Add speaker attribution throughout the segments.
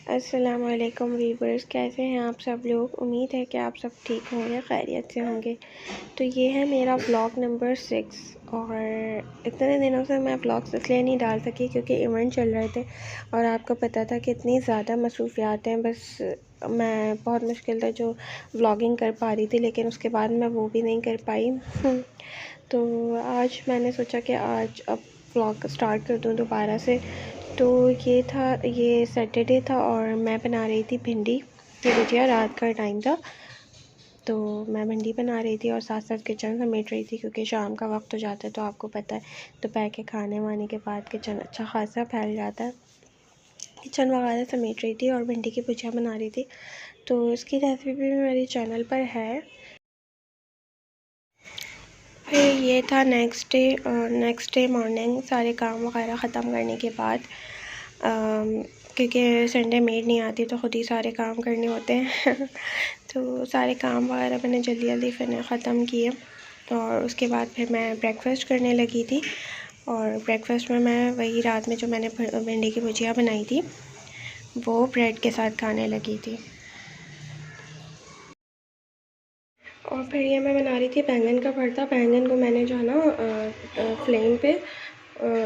Speaker 1: अस्सलाम वालेकुम वीवर्स, कैसे हैं आप सब लोग। उम्मीद है कि आप सब ठीक होंगे, खैरियत से होंगे। तो ये है मेरा व्लॉग नंबर 6 और इतने दिनों से मैं व्लॉग्स इसलिए नहीं डाल सकी क्योंकि इवेंट चल रहे थे और आपको पता था कि इतनी ज़्यादा मसरूफियात हैं। बस मैं बहुत मुश्किल था जो व्लॉगिंग कर पा रही थी, लेकिन उसके बाद मैं वो भी नहीं कर पाई। तो आज मैंने सोचा कि आज अब व्लॉग स्टार्ट कर दूँ दोबारा से। तो ये सैटरडे था और मैं बना रही थी भिंडी की भुजिया। रात का टाइम था तो मैं भिंडी बना रही थी और साथ साथ किचन समेट रही थी क्योंकि शाम का वक्त हो जाता है तो आपको पता है दोपहर के खाने वाने के बाद किचन अच्छा खासा फैल जाता है। किचन वगैरह समेट रही थी और भिंडी की भुजिया बना रही थी। तो इसकी रेसिपी भी मेरे चैनल पर है। फिर ये था नेक्स्ट डे मॉर्निंग सारे काम वगैरह ख़त्म करने के बाद, क्योंकि संडे मेड नहीं आती तो ख़ुद ही सारे काम करने होते हैं। तो सारे काम वगैरह मैंने जल्दी जल्दी फिर ख़त्म किए और उसके बाद फिर मैं ब्रेकफ़ास्ट करने लगी थी। और ब्रेकफ़ास्ट में मैं वही रात में जो मैंने भिंडी की भुजिया बनाई थी वो ब्रेड के साथ खाने लगी थी। और फिर ये मैं बना रही थी बैंगन का भरता। बैंगन को मैंने जो है ना फ्लेम पे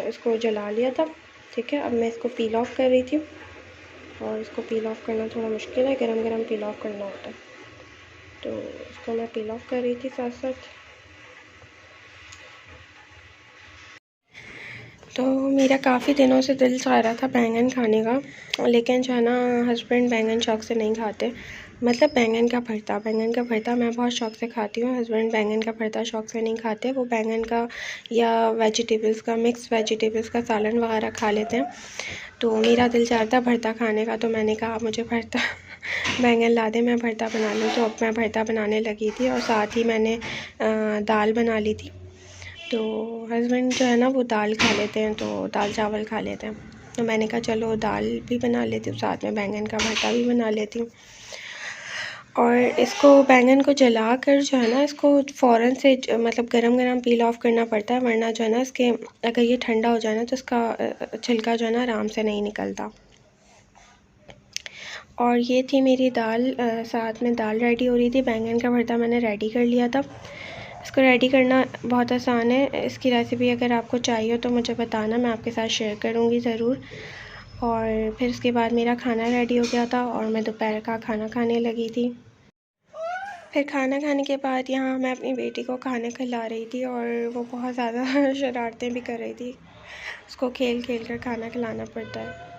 Speaker 1: इसको जला लिया था। ठीक है, अब मैं इसको पील ऑफ़ कर रही थी और इसको पील ऑफ़ करना थोड़ा मुश्किल है, गरम गरम पील ऑफ़ करना होता है। तो इसको मैं पील ऑफ़ कर रही थी साथ साथ। तो मेरा काफ़ी दिनों से दिल चाह रहा था बैंगन खाने का, लेकिन जो है ना हस्बैंड बैंगन शौक़ से नहीं खाते। मतलब बैंगन का भरता मैं बहुत शौक़ से खाती हूँ, हस्बैंड बैंगन का भरता शौक़ से नहीं खाते। वो बैंगन का या वेजिटेबल्स का, मिक्स वेजिटेबल्स का सालन वगैरह खा लेते हैं। तो मेरा दिल चाह रहा था भरता खाने का, तो मैंने कहा मुझे भरता बैंगन ला दे, मैं भरता बना लूँ। तो अब मैं भरता बनाने लगी थी और साथ ही मैंने दाल बना ली थी। तो हस्बैंड जो है ना वो दाल खा लेते हैं, तो दाल चावल खा लेते हैं। तो मैंने कहा चलो दाल भी बना लेती हूँ, साथ में बैंगन का भरता भी बना लेती हूँ। और इसको बैंगन को जला कर जो है ना इसको फ़ौरन से मतलब गरम गरम पील ऑफ़ करना पड़ता है, वरना जो है ना इसके अगर ये ठंडा हो जाए ना तो इसका छिलका जो है ना आराम से नहीं निकलता। और ये थी मेरी दाल, साथ में दाल रेडी हो रही थी। बैंगन का भरता मैंने रेडी कर लिया था। इसको रेडी करना बहुत आसान है। इसकी रेसिपी अगर आपको चाहिए तो मुझे बताना, मैं आपके साथ शेयर करूँगी ज़रूर। और फिर उसके बाद मेरा खाना रेडी हो गया था और मैं दोपहर का खाना खाने लगी थी। फिर खाना खाने के बाद यहाँ मैं अपनी बेटी को खाना खिला रही थी और वो बहुत ज़्यादा शरारतें भी कर रही थी। उसको खेल खेल कर खाना खिलाना पड़ता है।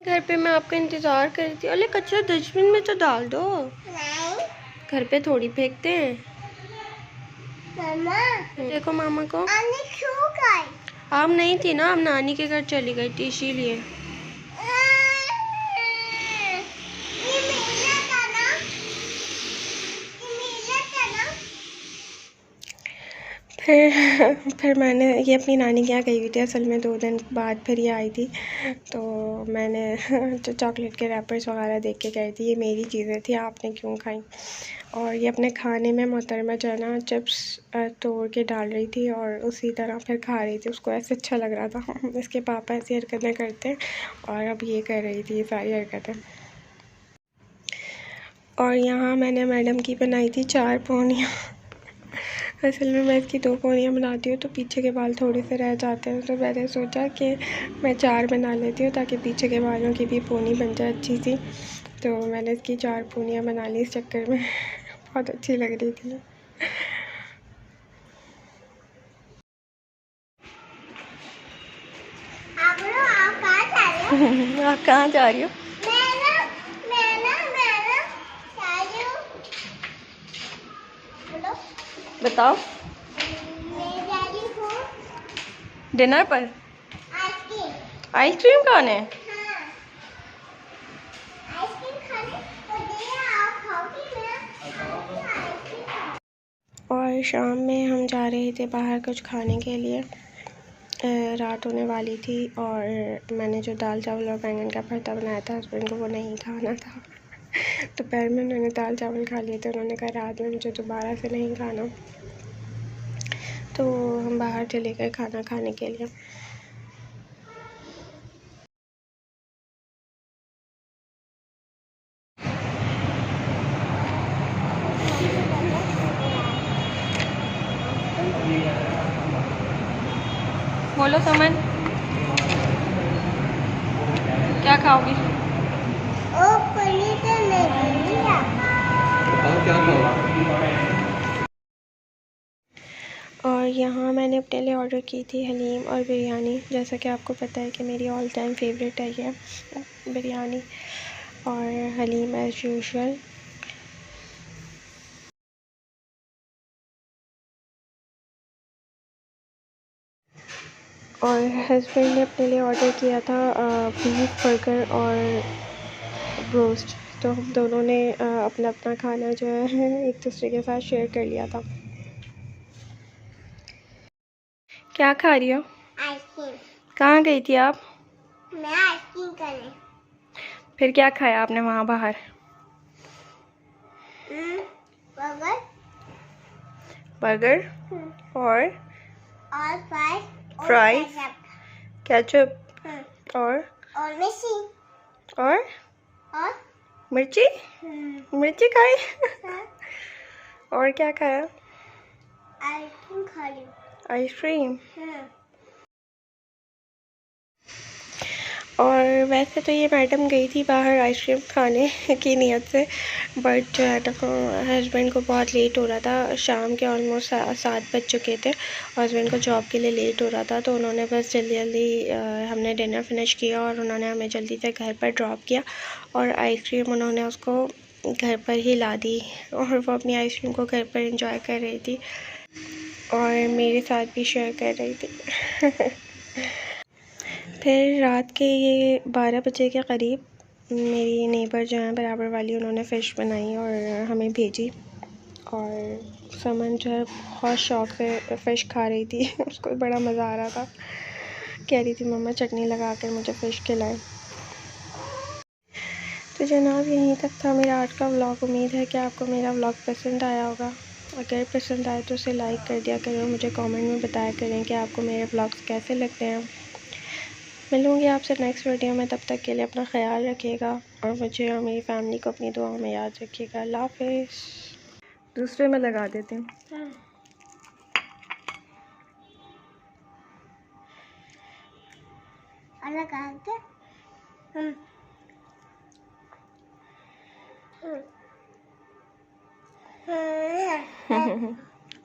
Speaker 1: घर पे मैं आपका इंतज़ार कर रही थी। अरे कचरा डस्टबिन में तो डाल दो, घर पे थोड़ी फेंकते हैं। मामा देखो मामा को क्यों गई? आप नहीं थी ना, आप नानी के घर चली गई थी इसीलिए। फिर मैंने ये अपनी नानी के यहाँ गई हुई थी असल में 2 दिन बाद फिर ये आई थी। तो मैंने जो चॉकलेट के रैपर्स वगैरह देख के गई थी, ये मेरी चीज़ें थी, आपने क्यों खाई। और ये अपने खाने में मोहतरमा जो है ना चिप्स तोड़ के डाल रही थी और उसी तरह फिर खा रही थी। उसको ऐसे अच्छा लग रहा था। इसके पापा ऐसी हरकतें करते हैं और अब ये कर रही थी ये सारी हरकतें। और यहाँ मैंने मैडम की बनाई थी 4 पूनियाँ। असल में मैं इसकी 2 पूनियाँ बनाती हूँ तो पीछे के बाल थोड़े से रह जाते हैं, तो मैंने सोचा कि मैं 4 बना लेती हूँ ताकि पीछे के बालों की भी पूनी बन जाए अच्छी सी। तो मैंने इसकी 4 पूनियाँ बना ली इस चक्कर में। बहुत अच्छी लग रही थी। आप कहाँ जा रही हो? बताओ। डिनर पर आइसक्रीम खाने। और शाम में हम जा रहे थे बाहर कुछ खाने के लिए। रात होने वाली थी और मैंने जो दाल चावल और बैंगन का भरता बनाया था हस्बैंड को वो नहीं खाना था। दोपहर में उन्होंने दाल चावल खा लिए थे, उन्होंने कहा रात में मुझे दोबारा से नहीं खाना। तो हम बाहर चले गए खाना खाने के लिए। बोलो समन, क्या खाओगी?
Speaker 2: ओ पनीर तो नहीं है। बताओ क्या खाओगी?
Speaker 1: और यहाँ मैंने अपने लिए ऑर्डर की थी हलीम और बिरयानी। जैसा कि आपको पता है कि मेरी ऑल टाइम फेवरेट है ये बिरयानी और हलीम एज़ यूजुअल। और हस्बैंड ने अपने लिए ऑर्डर किया था बीफ बर्गर और ब्रोस्ट। तो हम दोनों ने अपना अपना खाना जो है एक दूसरे के साथ शेयर कर लिया था। क्या खा रही हो?
Speaker 2: आइसक्रीम।
Speaker 1: कहाँ गई थी आप?
Speaker 2: मैं आइसक्रीम करने।
Speaker 1: फिर क्या खाया आपने वहाँ बाहर?
Speaker 2: बर्गर।
Speaker 1: बर्गर और
Speaker 2: फ्राइज
Speaker 1: केचप
Speaker 2: और मिर्ची
Speaker 1: और
Speaker 2: और
Speaker 1: मिर्ची मिर्ची खाई।
Speaker 2: हाँ,
Speaker 1: और क्या खाया?
Speaker 2: आइसक्रीम खा ली।
Speaker 1: आइसक्रीम। और वैसे तो ये मैडम गई थी बाहर आइसक्रीम खाने की नीयत से, बट जो है ना हस्बैंड को बहुत लेट हो रहा था। शाम के ऑलमोस्ट 7 बज चुके थे। हस्बैंड को जॉब के लिए लेट हो रहा था, तो उन्होंने बस जल्दी जल्दी हमने डिनर फिनिश किया और उन्होंने हमें जल्दी से घर पर ड्रॉप किया। और आइसक्रीम उन्होंने उसको घर पर ही ला दी और वो अपनी आइसक्रीम को घर पर इंजॉय कर रही थी और मेरे साथ भी शेयर कर रही थी। फिर रात के ये 12 बजे के करीब मेरी नेबर जो हैं बराबर वाली, उन्होंने फ़िश बनाई और हमें भेजी। और समन जो है बहुत शौक़ से फ़िश खा रही थी। उसको बड़ा मज़ा आ रहा था, कह रही थी मम्मा चटनी लगा कर मुझे फ़िश खिलाएं। तो जनाब यहीं तक था मेरा आज का व्लॉग। उम्मीद है कि आपको मेरा व्लॉग पसंद आया होगा। अगर पसंद आए तो उसे लाइक कर दिया करें, मुझे कमेंट में बताया करें कि आपको मेरे व्लॉग्स कैसे लगते हैं। मिलूँगी आपसे नेक्स्ट वीडियो में, तब तक के लिए अपना ख्याल रखिएगा और मुझे और मेरी फैमिली को अपनी दुआओं में याद रखिएगा। अल्लाह हाफ़िज़। दूसरे में लगा देते हैं।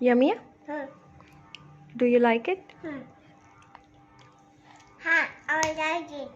Speaker 1: Yummy? Do you like it?
Speaker 2: हाँ, I like it.